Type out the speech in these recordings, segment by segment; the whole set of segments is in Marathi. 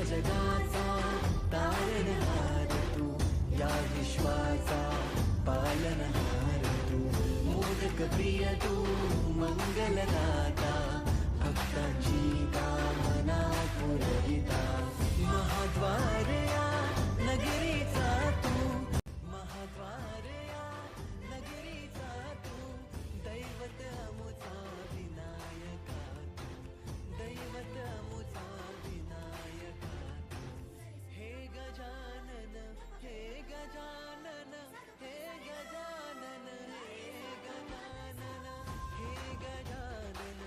जगाचा तारणहार तू, या विश्वाचा पालनहार तू, मोदक प्रिय तू, मंगलदाता, भक्तांची कामना पुरविता, महाद्वार या नगरीचा तू, महाद्वार या नगरीचा तू, दैवत अमुचा विनायका तू, दैवत अमुचा विनायका तू, हे गजानन, हे गजानन, हे गजानन, हे गजानन, हे गजानन,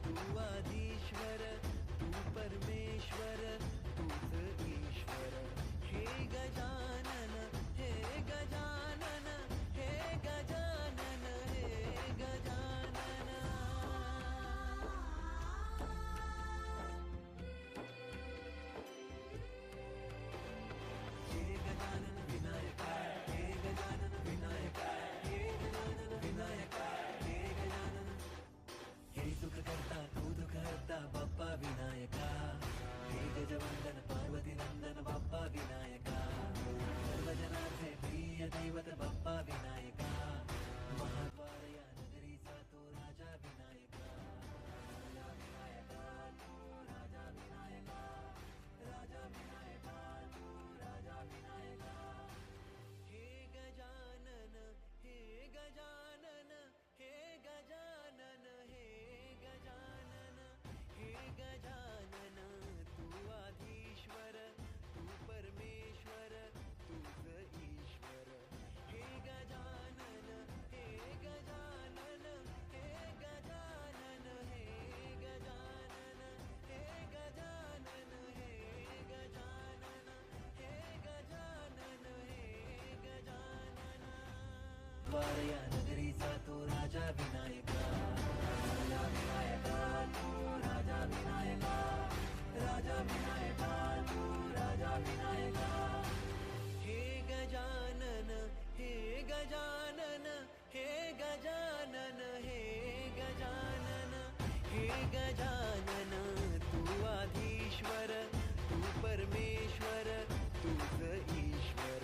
तू आदिश्वर, तू परमेश्वर, तूच ईश्वर, हे गजानन, हे गजानन, हे गजानन, हे गजानन. हे गजानन विनायका, हे गजानन विनायका, हे गजानन विनायका, हे गजानन. हे सुख करता तू दुःख हरता बाप्पा विनायका, हे गजवंदन पार्वती नंदन बाप्पा विनायका, सर्वजनांचे प्रिय दैवत बाप्पा विनायका, महाद्वार या नगरीचा तो राजा विनायका, राजा विनायका तू, राजा विनायका, राजा विनायका तू, राजा विनायका. हे गजानन, हे गजानन, हे गजानन, हे गजानन, हे गजानन, तू आदिश्वर, तू परमेश्वर, तूच ईश्वर, हे गजानन, हे गजानन, हे गजानन, हे गजानन, हे गजानन, हे गजानन, हे गजानन, हे गजानन. द्वार या नगरीचा तो राजा विनायका, राजा विनायका तू, राजा विनायका, राजा विनायका तू, राजा विनायका. हे गजानन, हे गजानन, हे गजानन, हे गजानन, हे गजानन, तू आदिश्वर, तू परमेश्वर, तूच ईश्वर,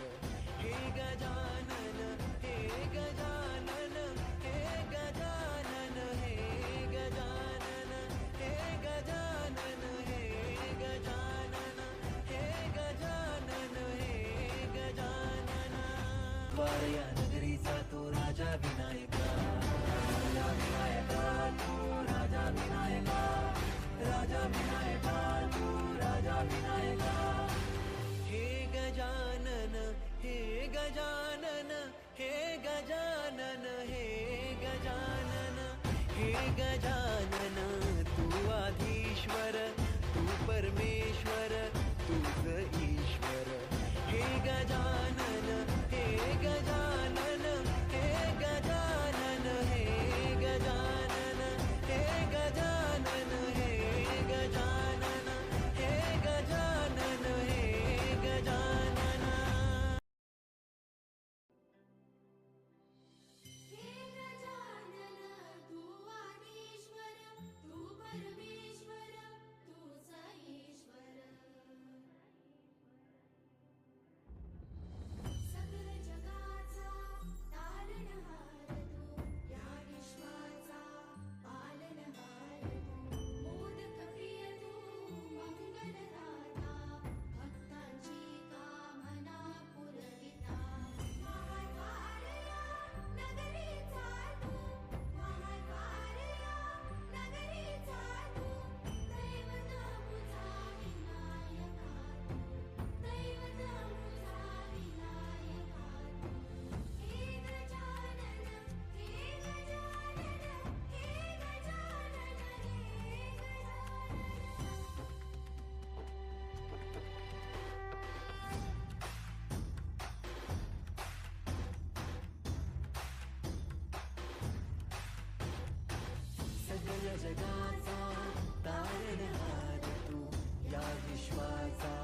हे गजानन, हे गजानन, हे गजानन, हे गजानन, हे गजानन, हे गजानन, हे गजानन, हे गजानन. द्वार या नगरीचा तो राजा विनायका, राजा विनायका तू, राजा विनायका, राजा विनायका तू, राजा विनायका. हे गजानन, हे गजानन, हे गजानन, हे गजानन, हे गजानन, तू आदिश्वर, तू परमेश्वर, तूच ईश्वर, हे गजानन, हे गजानन, हे गजानन, हे गजानन, हे गजानन, हे गजानन, हे गजानन, हे गजानन. हे गजानन, तू आदिश्वर, तू परमेश्वर, तूच ईश्वर, सकल जगाचा तारणहार तू, या विश्वाचा पालनहार तू, मोदक प्रिय तू, मंगलदाता, भक्तांची कामना पुरविता, महाद्वार या नगरीचा तू, महाद्वार या नगरीचा तू, दैवत अमुचा विनायका तू, दैवत अमुचा विनायका तू. हे गजानन, हे गजानन, हे गजानन, हे सगळ जगाचा तारणहार तू, या विश्वाचा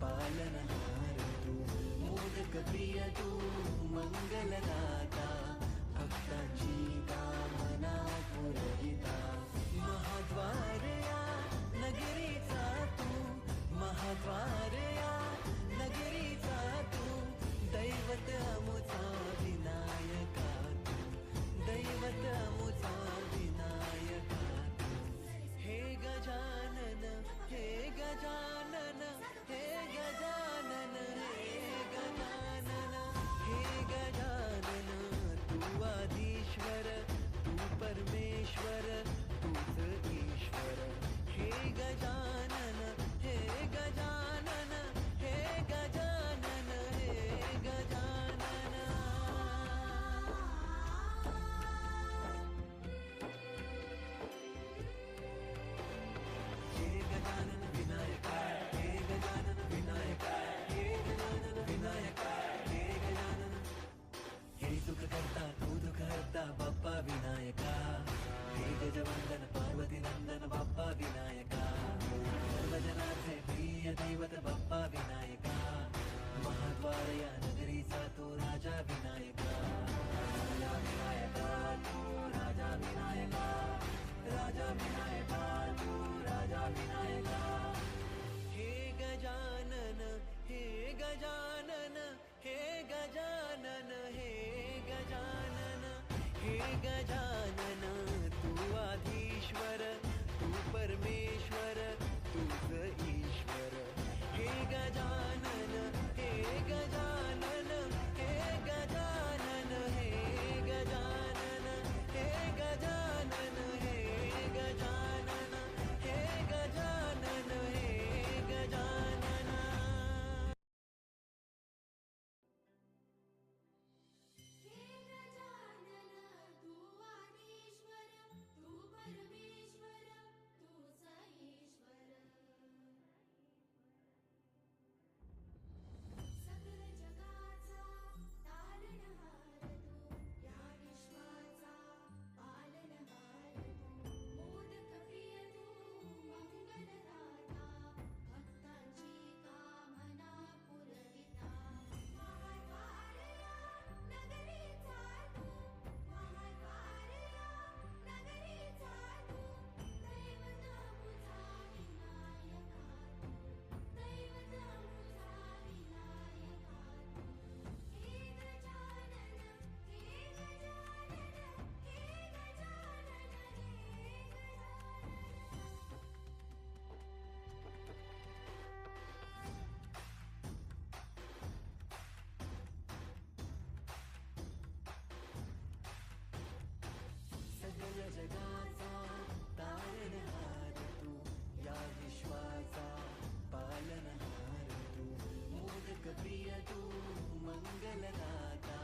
पालनहार तू, मोदक प्रिय तू, मंगलदाता, भक्तांची कामना पुरविता, महाद्वार या नगरीचा तू, महाद्वार हे गजानन तू आधीश्वर तू परमेश्वर तूच ईश्वर हे गजानन हे गजानन हे गजानन हे गजानन हे गजानन हे गजानन हे गजानन हे गजानन हे गजानन तू आदिश्वर तू परमेश्वर तूच ईश्वर सकल जगाचा तारणहार तू या विश्वाचा पालनहार तू मोदक प्रिय तू मंगलदाता भक्तांची कामना पुरविता महाद्वारया नगरीचा तू महाद्वारया नगरीचा तू दैवत मुझा विनायका तू दैवत मुझा विनायका तू हे गजानन हे गजानन हे गजानन हे गजानन सगळ्या जगाचा तारणहार तू या विश्वाचा पालनहार तू मोदक प्रिय तू मंगलदाता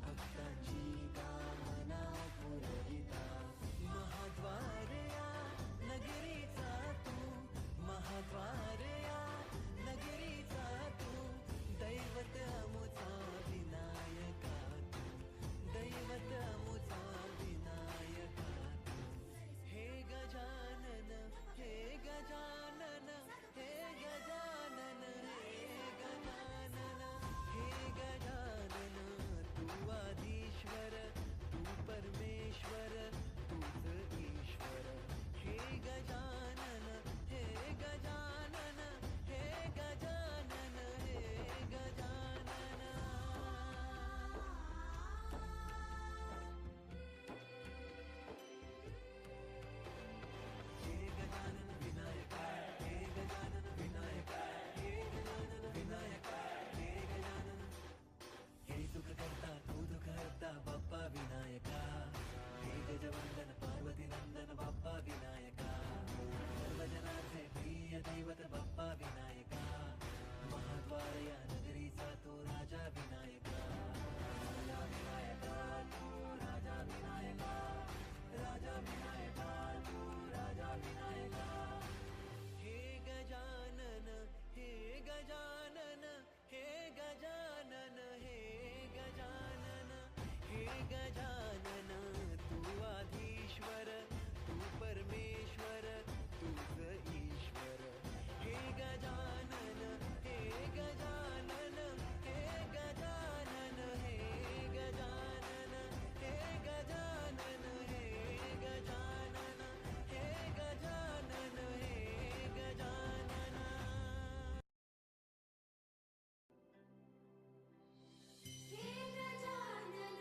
भक्तांची कामना पुरविता महाद्वारया नगरीचा तू महाद्वारया नगरीचा तू दैवत अमुचा विनायका तू दैवत अमुचा विनायका तू हे गजानन हे गजानन हे गजानन हे गजानन हे गजानन तू आधीश्वर तू परमेश्वर तूच ईश्वर हे गजानन हे गजानन हे गजानन हे गजानन हे गजानन विनायका हे गजानन विनायका हे गजानन विनायका हे गजानन हे सुख करता तू दुःख हरता बाप्पा विनायका हे गजवंदन पार्वती नंदन बाप्पा विनायका सर्वजनांचे प्रिय दैवत बाप्पा विनायका महाद्वारया नगरीचा तो राजा विनायका राजा विनायका तू राजा विनायका राजा विनायका तू राजा विनायका हे गजानन हे गजानन हे गजानन हे गजानन हे गजानन तू आधीश्वर तू परमेश्वर तूच ईश्वर हे गजानन हे गजानन हे गजानन हे गजानन हे गजानन हे गजानन हे गजानन हे गजानन हे गजानन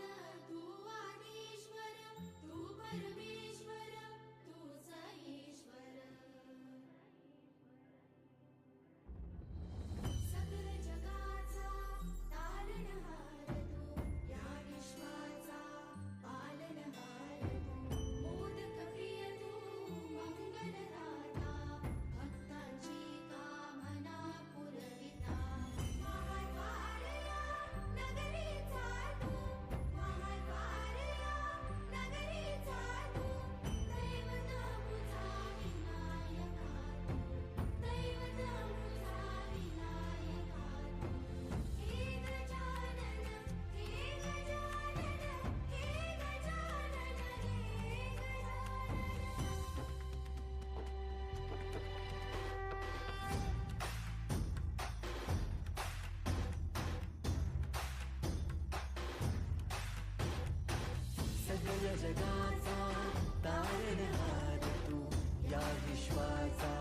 तू आदिश्वर तू परमेश्वर तूच ईश्वर सकल जगाचा तारणहार तू या विश्वाचा पालनहार तू मोदक प्रिय तू मंगलदाता भक्तांची कामना पुरविता महाद्वारया नगरीचा तू महाद्वारया नगरीचा तू दैवत मुझा विनायका तू दैवत मुझा विनायका तू हे गजानन हे गजानन हे गजानन हे गजानन सगळ्या जगाचा तारणहार तू या विश्वाचा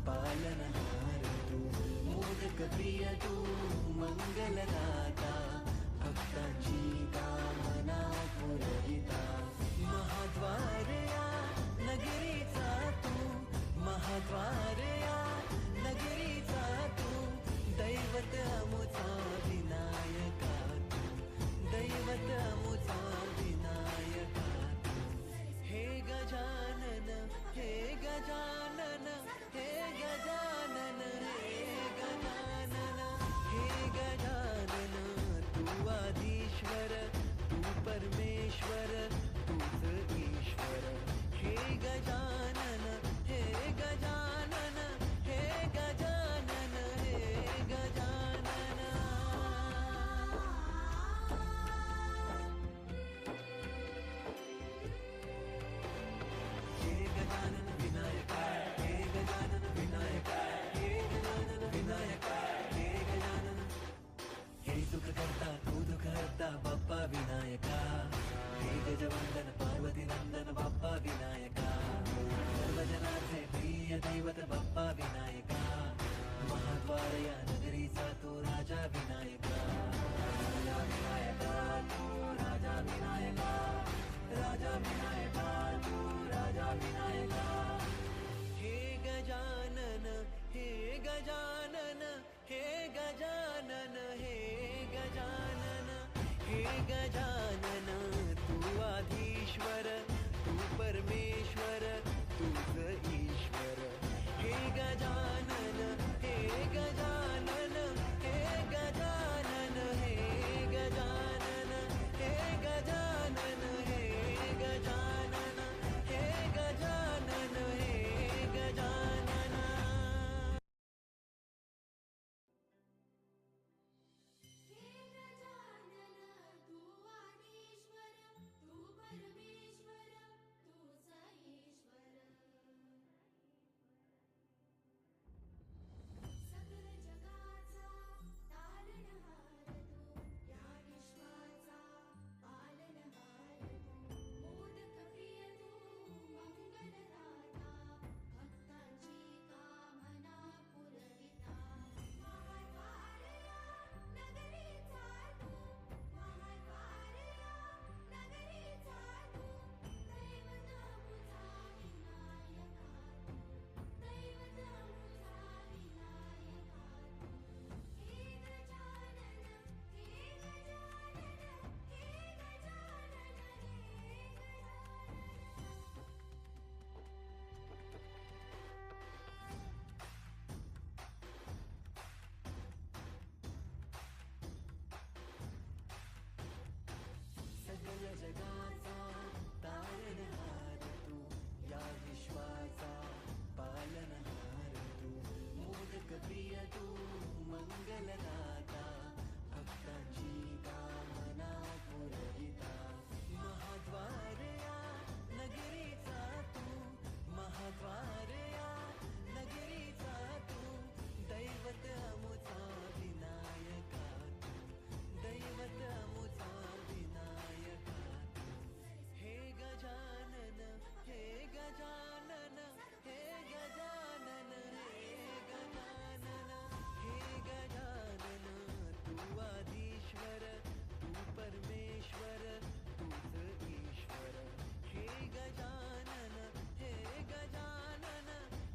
पालनहार तू मोदक प्रिय तू मंगलदाता भक्तांची कामना पुरविता गजानन तू आधीश्वर तू परमेश्वर तूच ईश्वर हे गजानन हे गजानन हे गजानन हे गजानन हे गजानन हे गजानन हे गजानन हे गजानन हे गजानन तू आदिश्वर तू परमेश्वर तूच ईश्वर सकल जगाचा तारणहार तू या विश्वाचा पालनहार तू मोदक प्रिय तू मंगलदाता भक्तांची कामना पुरविता महाद्वारया नगरीचा तू महाद्वारया नगरीचा तू दैवत मुझा विनायका तू दैवत मुझा विनायका तू हे गजानन हे गजानन हे गजानन हे गजानन सकल जगाचा तारणहार तू या विश्वाचा पालनहार तू मोदक प्रिय तू मंगलदाता भक्तांची कामना पुरविता महाद्वारया नगरीचा तू महाद्वारया नगरीचा तू दैवत अमुचा विनायका तू दैवत अमुचा विनायका तू हे गजानन हे गजानन हे गजानन हे गजानन हे गजानन तू आधीश्वर तू परमेश्वर तूच ईश्वर हे गजानन हे गजानन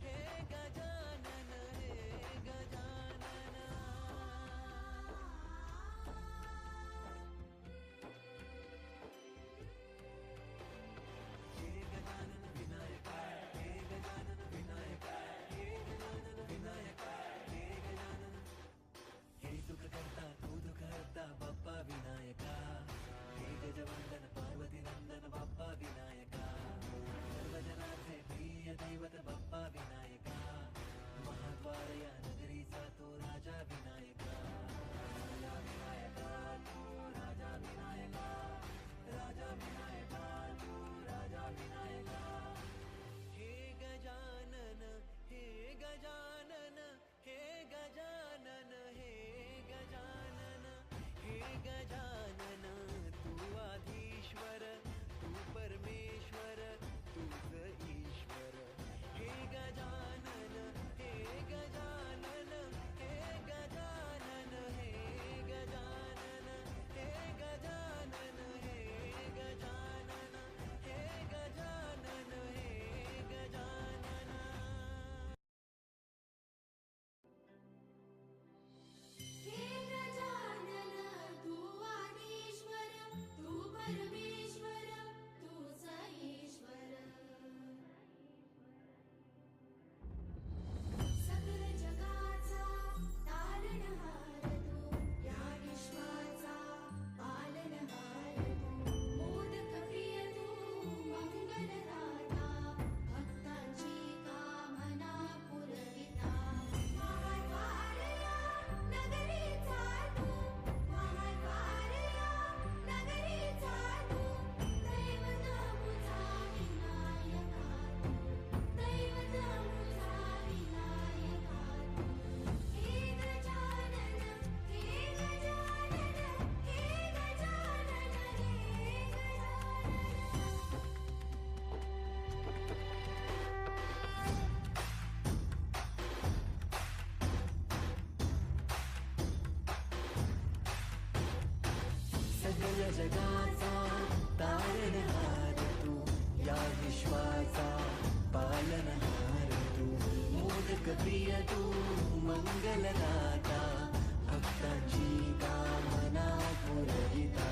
हे गजानन हे गजानन हे गजानन विनायका हे गजानन विनायका हे गजानन विनायका हे गजानन हे सुख करता तू दुःख हरता बाप्पा विनायका हे गजवंदन पार्वती नंदन बाप्पा विनायका सर्वजनार्थे प्रिय दैवत बाप्पा विनायका महाद्वारया नगरीचा तो राजा विनायका राजा विनायका तू राजा विनायका राजा विनायका तू राजा विनायका हे गजानन हे गजानन हे गजानन हे गजानन हे गजानन तू आधीश्वर तू परमेश्वर तूच ईश्वर हे गजानन हे गजानन हे गजानन हे गजानन हे गजानन हे गजानन हे गजानन हे गजानन हे गजानन तू आदिश्वर तू परमेश्वर तूच ईश्वर सकल जगाचा तारणहार तू या विश्वाचा पालनहार तू मोदक प्रिय तू मंगलदाता भक्तांची कामना पुरविता महाद्वारया नगरीचा तू महाद्वारया नगरीचा तू दैवत मुझा विनायका तू दैवत मुझा विनायका तू हे गजानन हे गजानन हे गजानन हे सकल जगाचा तारणहार तू या विश्वाचा पालनहार तू मोदक प्रिय तू मंगलदाता भक्तांची कामना पुरविता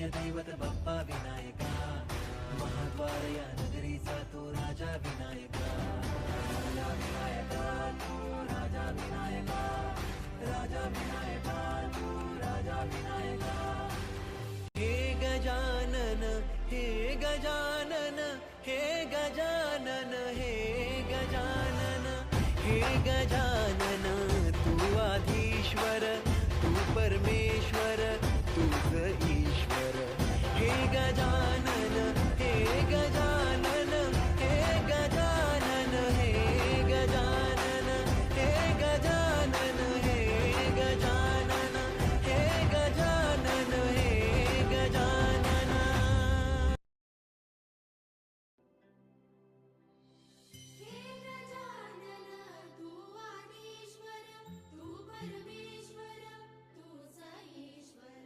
प्रिय दैवत बाप्पा विनायका, महाद्वार या नगरीचा तो राजा विनायका. राजा विनायका तू राजा विनायका, राजा विनायका तू राजा विनायका. हे गजानन हे गजानन हे गजानन हे गजानन हे गजानन, तू आधीश्वर तू परमेश्वर तूच ईश्वर. हे गजानन हे गजानन हे गजानन हे गजानन हे गजानन हे गजानन हे गजानन हे गजानन. हे गजानन तू आदिश्वर तू परमेश्वर तूच ईश्वर.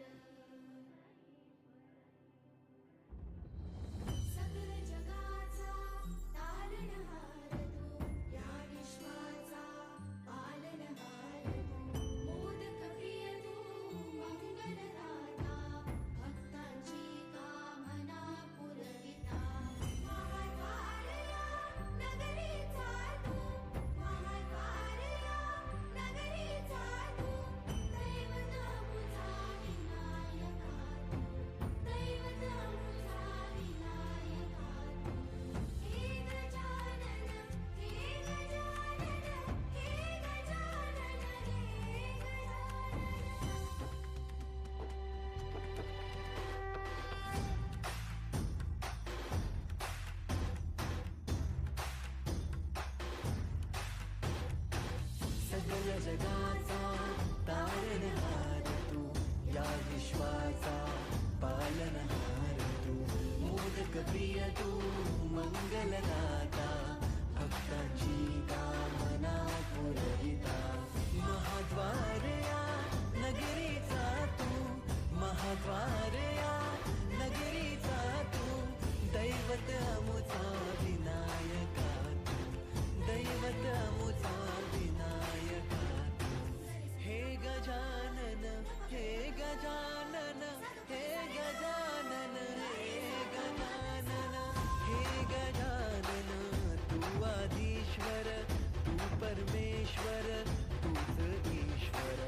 सकल जगाचा तारणहार तू, या विश्वाचा पालनहार तू. मोदक प्रिय तू मंगलदाता, भक्तांची कामना पुरविता. महाद्वार या नगरीचा तू, महाद्वार या नगरीचा तू. दैवत मुझा विनायका तू, दैवत मुझा विनायका तू. हे गजानन हे गजानन हे गजानन हे गजानन. सगळ जगाचा तारणहार तू, या विश्वाचा पालनहार तू. मोदक प्रिय तू मंगलदाता, भक्तांची कामना पुरविता. महाद्वार या नगरीचा तू, महाद्वार या नगरीचा तू. दैवत अमुचा विनायका तू, दैवत अमुचा विनायका तू. हे गजानन हे गजानन हे गजानन हे गजानन हे गजानन, तू आधीश्वर तू परमेश्वर तूच ईश्वर.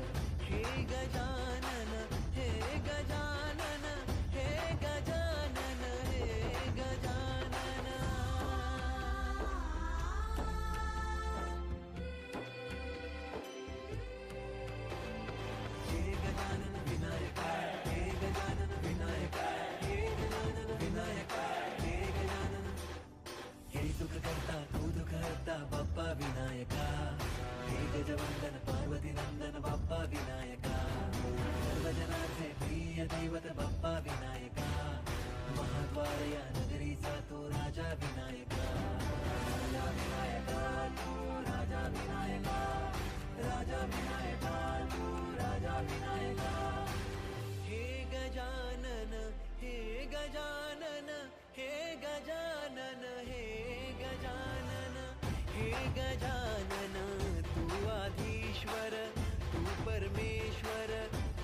हे गजानन हे गजानन हे गजानन हे गजानन. हे गजानन विनायका हे गजानन विनायका हे गजानन विनायका हे गजानन. हे सुख करता तू दुःख हरता बाप्पा विनायका. हे गजवंदन पार्वती नंदन बाप्पा विनायका. सर्वजनांचे प्रिय दैवत बाप्पा विनायका. महाद्वार या नगरीचा तो राजा विनायका. राजा विनायका तू राजा विनायका, राजा विनायका तू राजा विनायका. हे गजानन हे गजानन हे गजानन हे गजानन हे गजानन, तू आधीश्वर तू परमेश्वर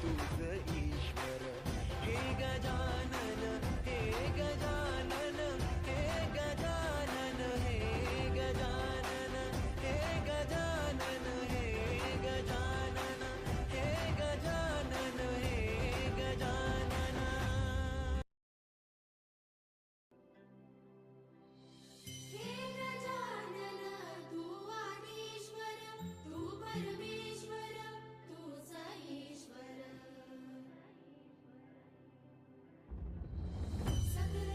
तूच ईश्वर. हे गजानन हे गजानन हे गजानन हे गजानन हे गजानन हे गजानन हे गजानन हे गजानन. हे गजानन तू आदिश्वर तू परमेश्वर तूच ईश्वर. सकल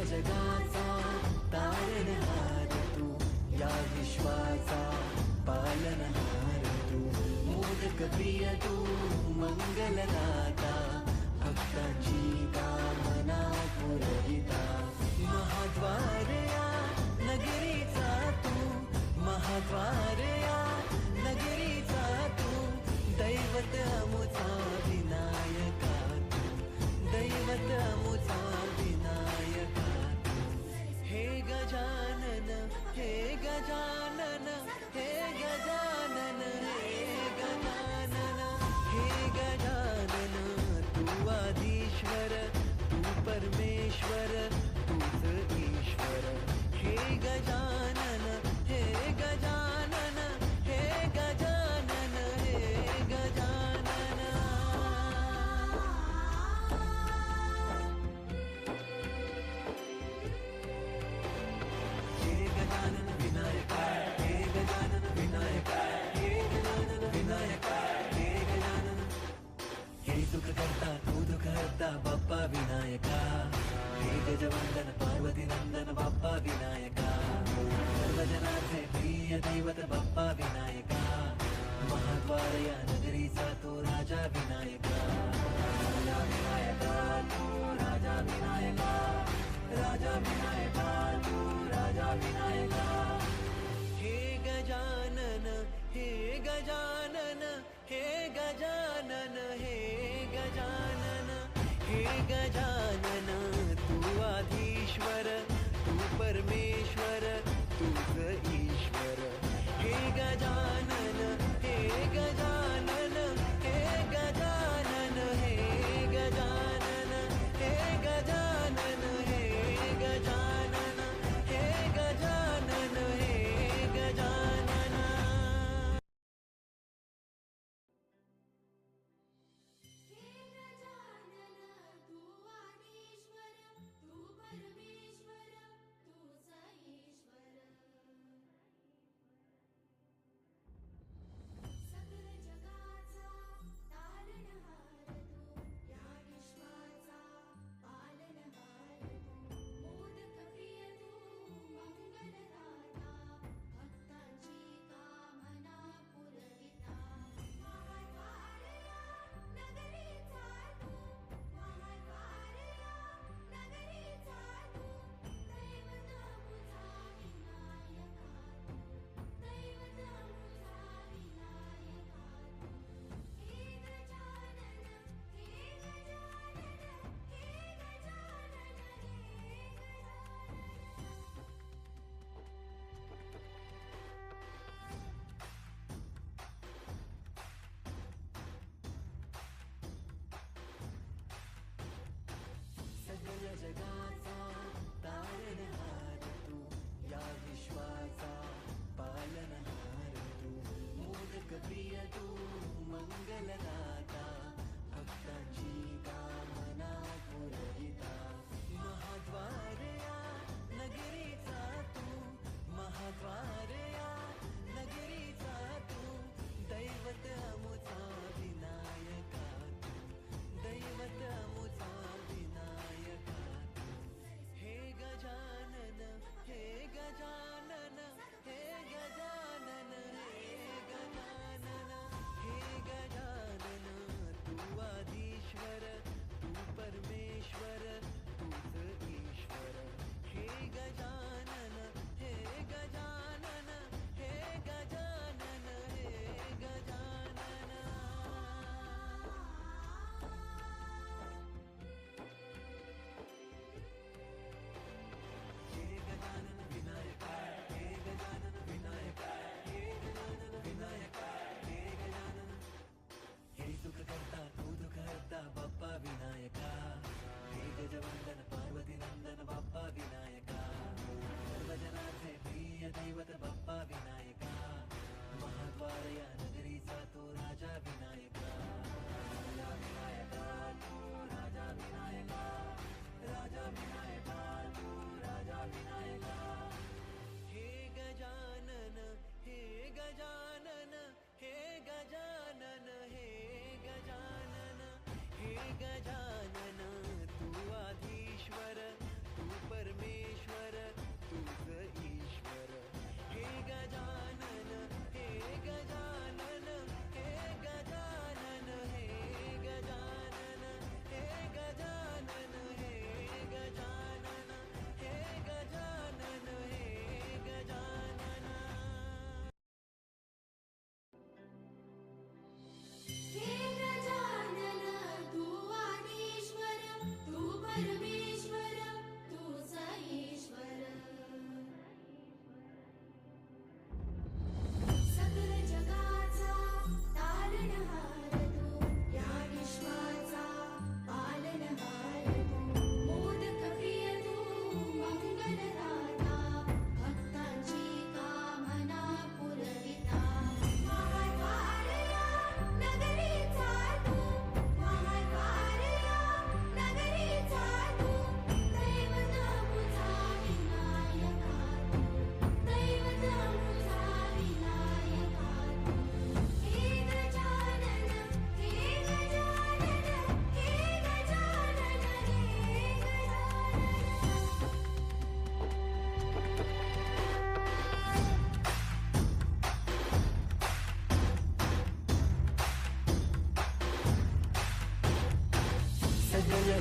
जगाचा तारणहार तू, या विश्वाचा पालनहार तू, मोदक प्रिय तू, मंगलदाता, भक्तांची कामना पुरविता, महाद्वार या नगरीचा तू, महाद्वार या नगरीचा तू, दैवत अमुचा विनायका तू, दैवत अमुचा विनायका तू. हे गजानन, हे गजानन, हे गजानन, हे गजानन, हे गजानन, तू आधीश्वर, तू परमेश्वर, तूच ईश्वर. हे गजानन, हे गजानन, हे गजानन, हे गजानन. हे गजानन विनायका, हे गजानन विनायका, हे गजानन विनायका, हे गजानन. हे सुख करता तू दुःख हरता बाप्पा विनायका, हे गजवंदन पार्वती नंदन बाप्पा विनायका, सर्वजनाचे प्रिय दैवत बाप्पा विनायका, महाद्वार या नगरीचा तो राजा विनायका, राजा विनायका तू, राजा विनायका, राजा विनायका तू, राजा विनायका. हे गजानन, हे गजानन, हे गजानन, हे गजानन, हे गजानन, तू आधीश्वर, तू परमेश्वर, तूच ईश्वर. हे गजानन, हे गजानन, हे गजानन, हे गजानन, हे गजानन, हे गजानन, हे गजानन, हे गजानन. हे गजानन तू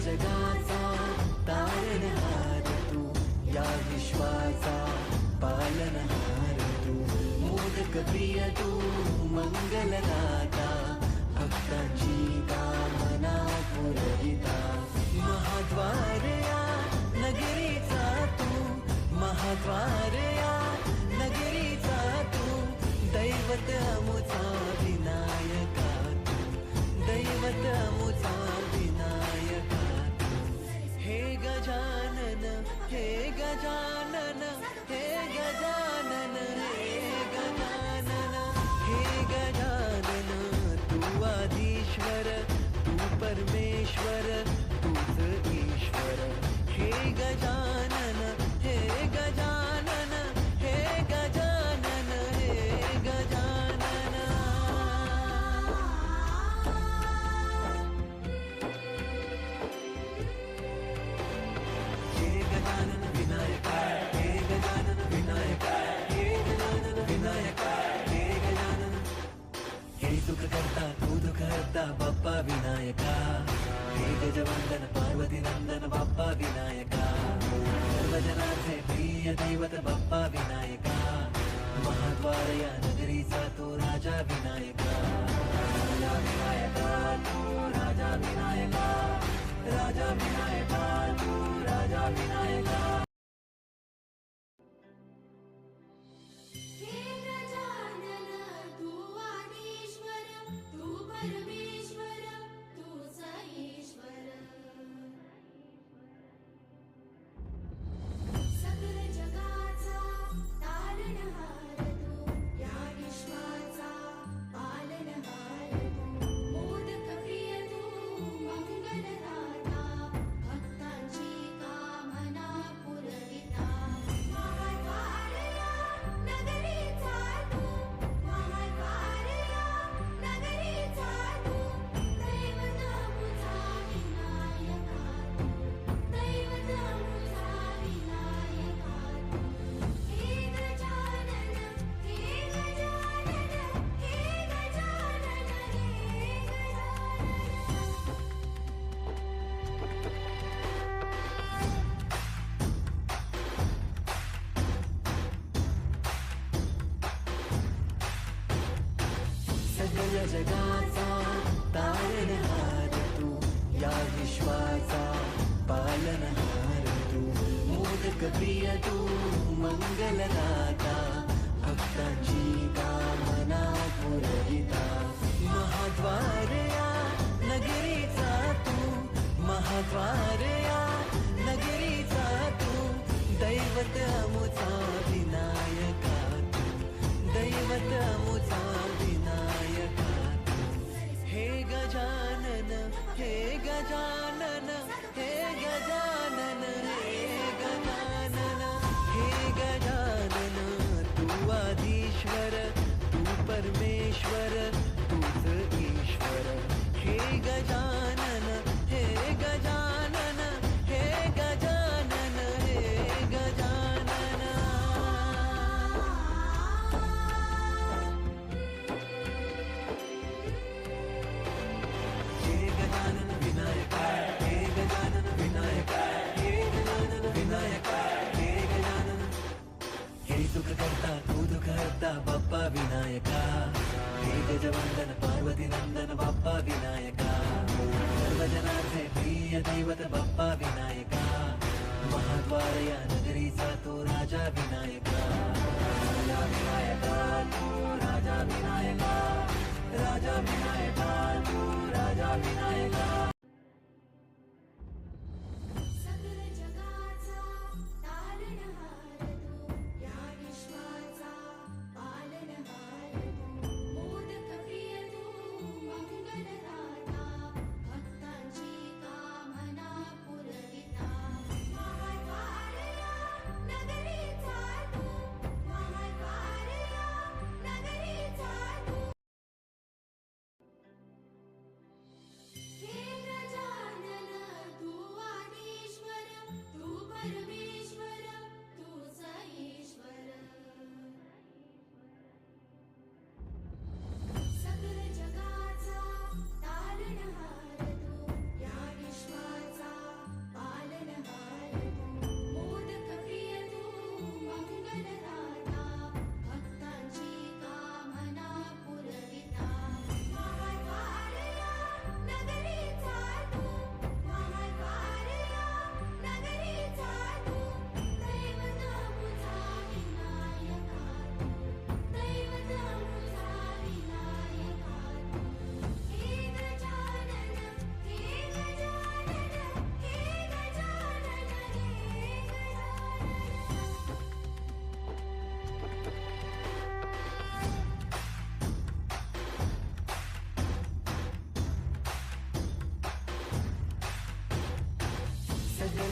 जगाचा तारणहार तू, या विश्वाचा पालनहार तू, मोदक प्रिय तू, मंगलदाता, भक्तांची कामना पुरविता, महाद्वार या नगरीचा तू, महाद्वार या नगरीचा तू, दैवत अमुचा विनायका तू, दैवत अमुचा विनायका तू. हे गजानन, हे गजानन, हे गजानन, हे गजानन, हे गजानन, तू आदिश्वर, तू परमेश्वर, तूच ईश्वर. हे गजानन, हे गजानन, हे गजानन, हे गजानन. हे गजानन विनायका, हे गजानन विनायका, हे गजानन विनायका, हे गजानन. हे सुख करता तू दुःख हरता बाप्पा विनायका, हे गजवंदन पार्वती नंदन बाप्पा विनायका, सर्वजनाचे प्रिय दैवत बाप्पा विनायका, महाद्वार या नगरीचा तो राजा विनायका, राजा विनायका तू, राजा विनायका, राजा विनायका तू, राजा विनायका. हे गजानन तू आदिश्वर, तू परमेश्वर, तूच ईश्वर. सकल जगाचा तारणहार तू, या विश्वाचा पालनहार तू, मोदक प्रिय तू, मंगलदाता, भक्तांची कामना पुरविता, महाद्वार या नगरीचा तू, महाद्वार या नगरीचा तू, दैवत अमुचा विनायका तू, दैवत अमुचा विनायका तू. हे गजानन, हे गजानन, हे गजानन, हे गजानन. सकल जगाचा तारणहार तू, या विश्वाचा पालनहार तू, मोदक प्रिय तू, मंगलदाता, भक्तांची कामना पुरविता, महाद्वार या नगरीचा तू, महाद्वार या नगरीचा तू, दैवत अमुचा विनायका तू, दैवत अमुचा विनायका तू. हे गजानन, हे गजानन, हे गजानन, हे गजानन, हे गजानन, तू आदिश्वर, तू परमेश्वर, तूच ईश्वर. हे गजानन, हे गजानन, हे गजानन, हे गजानन. हे गजानन विनायका, हे गजानन विनायका, हे गजानन विनायका, हे गजानन. हे सुख करता तू दुःख हरता बाप्पा विनायका, हे गजवंदन पार्वती नंदन बाप्पा विनायका, सर्वजनाचे प्रिय दैवत बाप्पा विनायका, महाद्वार या नगरीचा तो राजा विनायका, राजा विनायका तू, राजा विनायका, राजा विनायका तू, राजा विनायका. सकल जगाचा तारणहार तू, या विश्वाचा पालनहार तू, मोदक प्रिय तू, मंगलदाता, भक्तांची कामना पुरविता, महाद्वार या नगरीचा तू, महाद्वार या नगरीचा तू.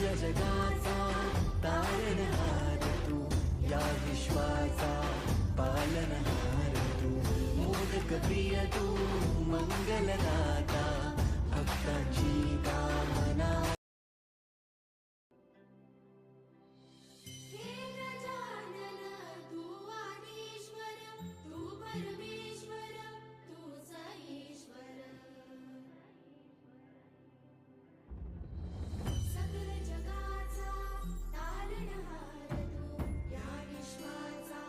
सगळ्या जगाचा तारणहार तू, या विश्वाचा पालनहार तू, मोदक प्रिय तू, मंगलदाता, भक्तांची कामना. हे गजानन तू आदिश्वर, तू परमेश्वर, तूच ईश्वर. सकल जगाचा तारणहार तू, या विश्वाचा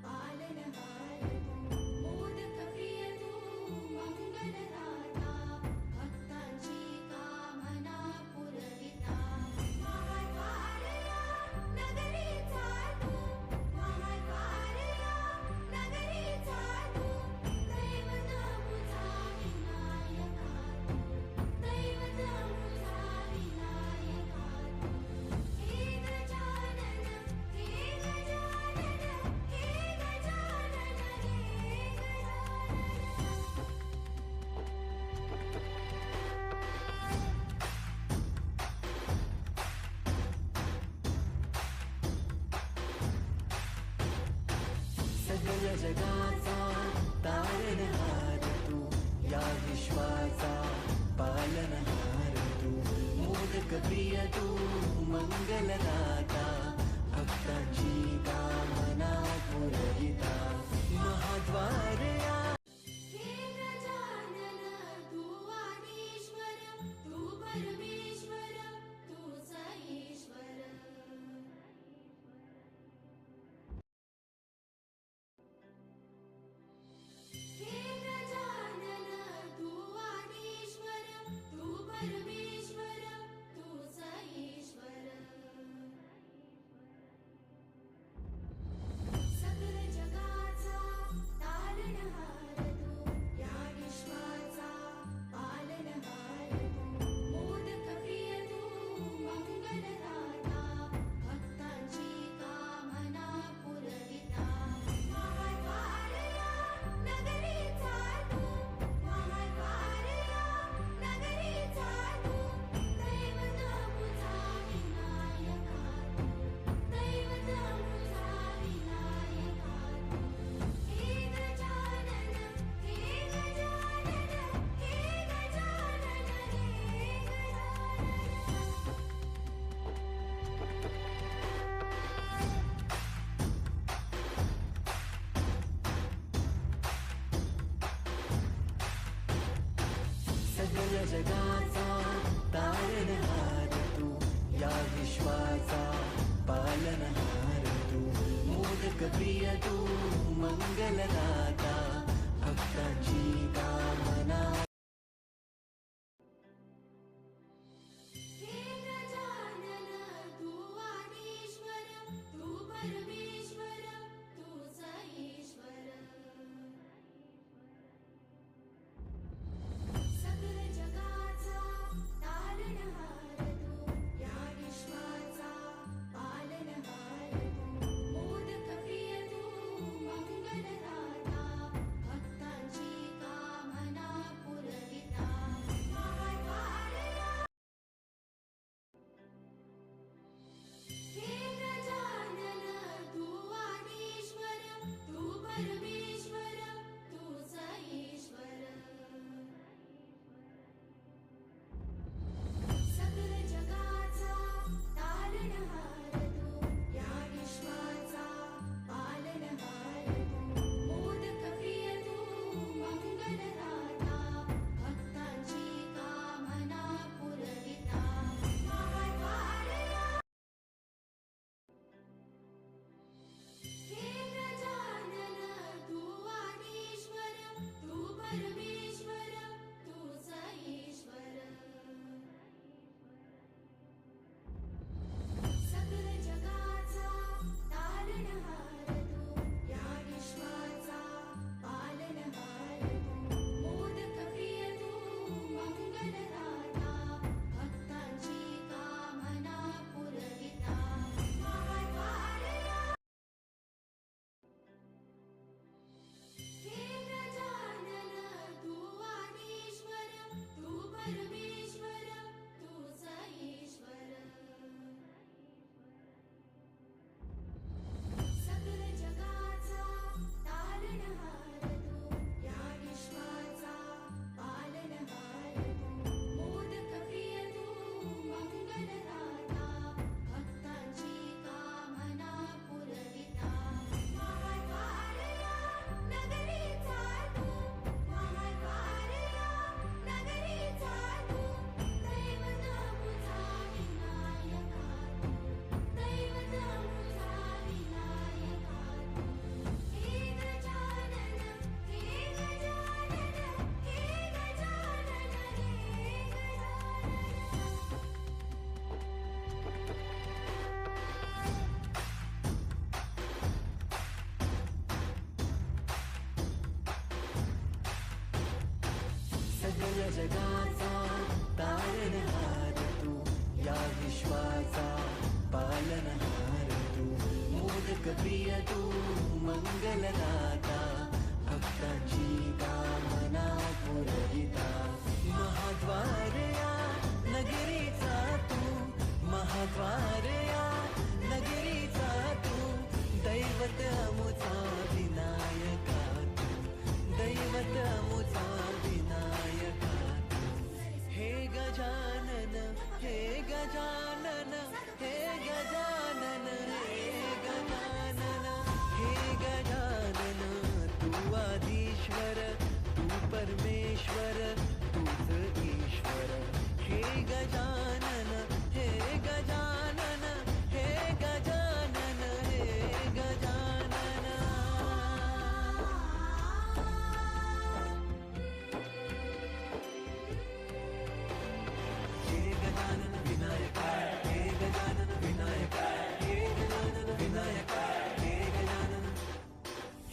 पालनहार तू, मोदक प्रिय तू, मंगलदाता, भक्तांची कामना पुरविता. महाद्वारया नगरीचा तू, महाद्वारया नगरीचा तू, दैवत मुझा विनायका तू, दैवत मुझा विनायका तू. हे गजानन, हे गजानन, हे गजानन, हे गजानन. सगळ्या जगाचा तारणहार तू, या विश्वाचा पालनहार तू, मोदक प्रिय तू, मंगलदाता, भक्तांची कामना पुरविता. महाद्वारया हे गजानन तू आदिश्वर, तू परमेश्वर, तूच ईश्वर. हे गजानन तू आदिश्वर, तू परमेश्वर, तूच ईश्वर. सकल जगाचा तारणहार तू, या विश्वाचा पालनहार तू, मोदक प्रिय तू, मंगलदाता, भक्तांची कामना पुरविता. महाद्वारया नगरीचा तू, महाद्वारया नगरीचा तू, दैवत मुझा विनायका तू, दैवत मुझा विनायका तू. हे गजानन, हे गजानन, हे गजानन, हे गजानन. सगळ्या जगाचा तारणहार तू, या विश्वाचा पालनहार तू, मोदक प्रिय तू, मंगलदाता, भक्तांची कामना. हे गजानन तू आदिश्वर, तू परमेश्वर, तूच ईश्वर. सकल जगाचा तारणहार तू, या विश्वाचा पालनहार तू, मोदक प्रिय तू, मंगलदाता, भक्तांची सगळ्या जगाचा तारणहार तू, या विश्वाचा पालनहार तू, मोदक प्रिय तू, मंगलदाता, भक्तांची कामना पुरविता, महाद्वार या नगरीचा तू, महाद्वार या नगरीचा तू, दैवत अमुचा विनायका तू, दैवत अमुचा विनायका तू. हे गजानन, हे गजानन, हे गजानन, हे गजानन, हे गजानन, तू आदिश्वर, तू परमेश्वर, तूच ईश्वर. हे गजानन, हे गजानन, हे गजानन, हे गजानन. हे गजानन विनायका, हे गजानन विनायका, हे गजानन विनायका, हे गजानन.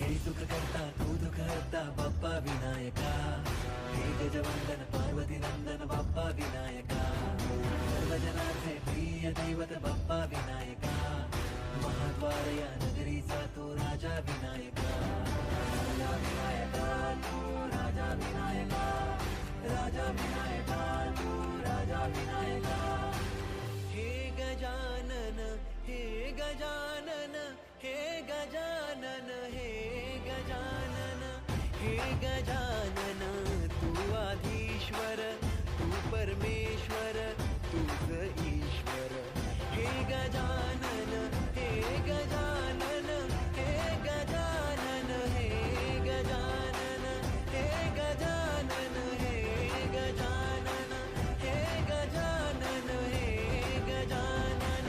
हे सुख करता तू दुःख हरता बाप्पा विनायका, हे गजवंदन पार्वती नंदन बाप्पा विनायका, सर्वजनांचे प्रिय दैवत बाप्पा विनायका, महाद्वार या नगरीचा तो राजा विनायका, राजा विनायका तू, राजा विनायका, राजा विनायका तू, राजा विनायका. हे गजानन, हे गजानन, हे गजानन, हे गजानन, हे गजानन, तू आधीश्वर, तू परमेश्वर, तूच ईश्वर. हे गजानन, हे गजानन, हे गजानन, हे गजानन, हे गजानन, हे गजानन, हे गजानन, हे गजानन.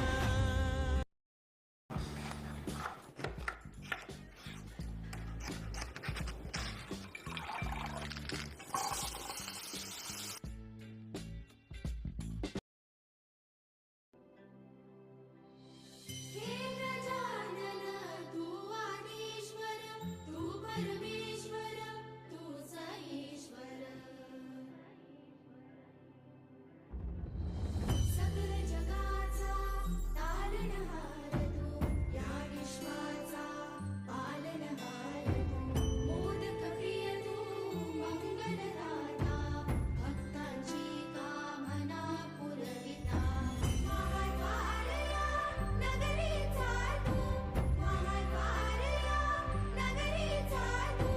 हे गजानन, तू आदिश्वर, तू परमेश्वर, तूच ईश्वर. सकल जगाचा तारणहार तू, या विश्वाचा पालनहार तू, मोदक प्रिय तू, मंगलदाता, भक्तांची कामना पुरविता, महाद्वार या नगरीचा तू, महाद्वार या नगरीचा तू,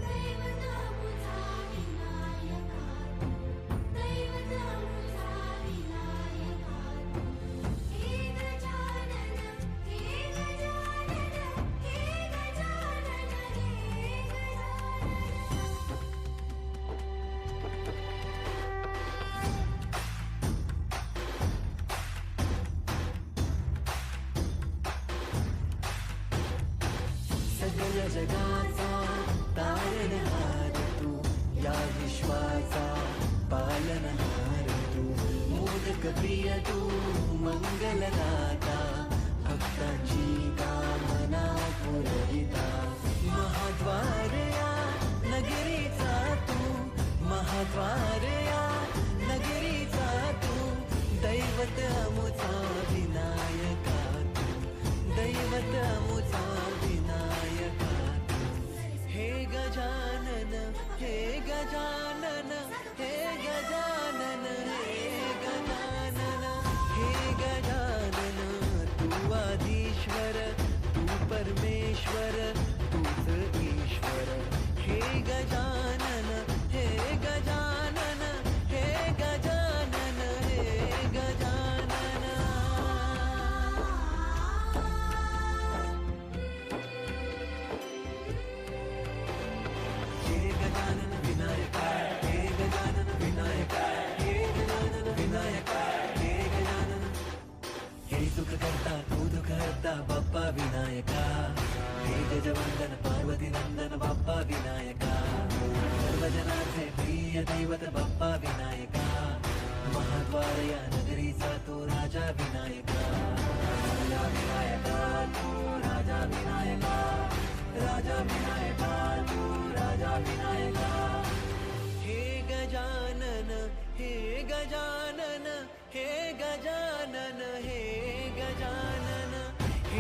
दैवत अमुचा विनायका तू, दैवत अमुचा विनायका तू. हे गजानन, हे गजानन, हे गजानन, हे गजानन. सगळ्या जगाचा तारणहार तू, या विश्वाचा पालनहार तू, मोदक प्रिय तू, मंगलदाता, भक्तांची कामना पुरविता, महाद्वार या नगरीचा तू, महाद्वार या नगरीचा तू, दैवत अमुचा विनायका तू, दैवत अमुचा विनायका तू. हे गजानन, हे गजानन, हे गजानन, हे गजानन, हे गजानन, तू आदिश्वर, तू परमेश्वर, तूच ईश्वर. हे गजानन, हे गजानन, हे गजानन, हे गजानन. हे गजानन विनायका, हे गजानन विनायका, हे गजानन विनायका, हे गजानन. हे सुख करता तू दुःख हरता बाप्पा विनायका, हे गजवंदन पार्वती नंदन बाप्पा विनायका, सर्वजनांचे प्रिय दैवत बाप्पा विनायका, महाद्वार या नगरीचा तो राजा विनायका, राजा विनायका तू, राजा विनायका, राजा विनायका तू, राजा विनायका. हे गजानन,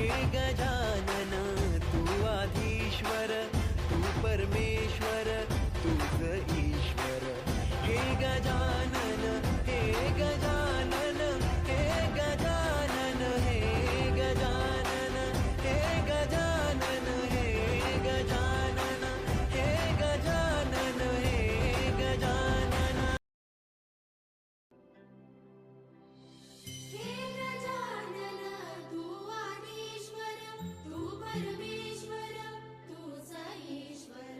हे गजानन तू आधीश्वर तू परमेश्वर तूच ईश्वर हे गजानन हे गजानन हे गजानन हे गजानन हे गजानन हे गजानन हे गजानन हे गजानन हे गजानन तू आदिश्वर तू परमेश्वर तूच ईश्वर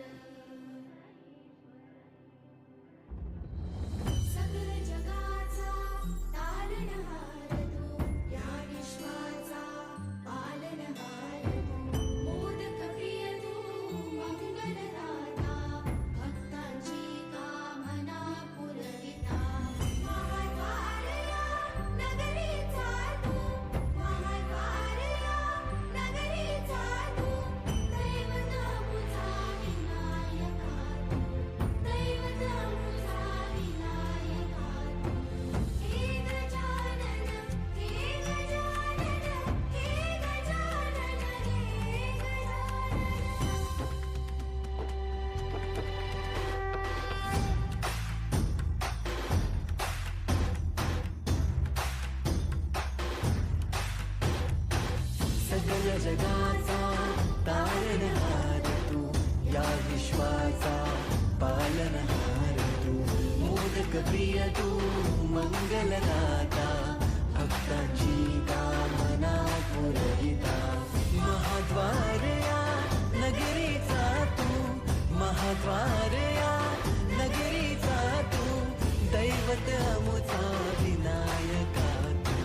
सकल जगाचा तारणहार तू या विश्वाचा पालनहार तू मोदक प्रिय तू मंगलदाता भक्तांची कामना पुरविता महाद्वारया नगरीचा तू महाद्वारया नगरीचा तू दैवत मुझा विनायका तू दैवत मुझा विनायका तू हे गजानन हे गजानन हे गजानन हे गजानन सकल जगाचा तारणहार तू या विश्वाचा पालनहार तू मोदक प्रिय तू मंगलदाता भक्तांची कामना पुरविता महाद्वारया नगरीचा तू महाद्वारया नगरीचा तू दैवत अमुचा विनायका तू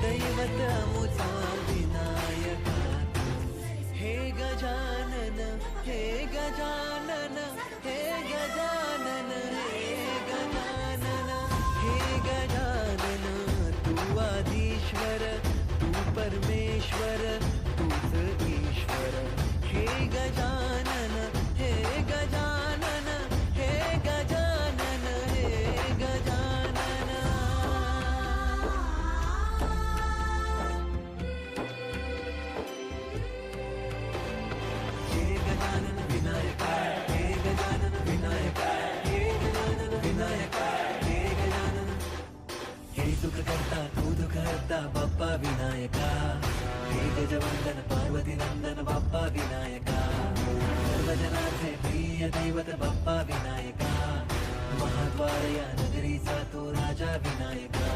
दैवत अमुचा विनायका तू हे गजानन हे गजानन हे गजानन हे गजानन हे गजानन तू आधीश्वर तू परमेश्वर तूच ईश्वर हे गजानन हे गजानन हे गजानन हे गजानन हे गजानन विनायका हे गजानन विनायका हे गजानन विनायका हे गजानन हे सुख करता तू दुःख हरता बाप्पा विनायका हे गजवंदन पार्वती नंदन बाप्पा विनायका सर्वजनांचे प्रिय दैवत बाप्पा विनायका महाद्वारया नगरीचा तो राजा विनायका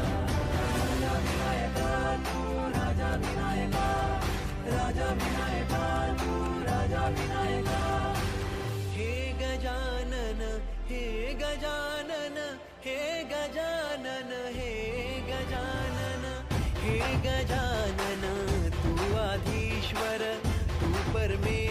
राजा विनायका तू राजा विनायका राजा विनायका तू राजा विनायका हे गजानन हे गजानन हे गजानन हे गजानन हे गजानन तू आधीश्वर तू परमेश्वर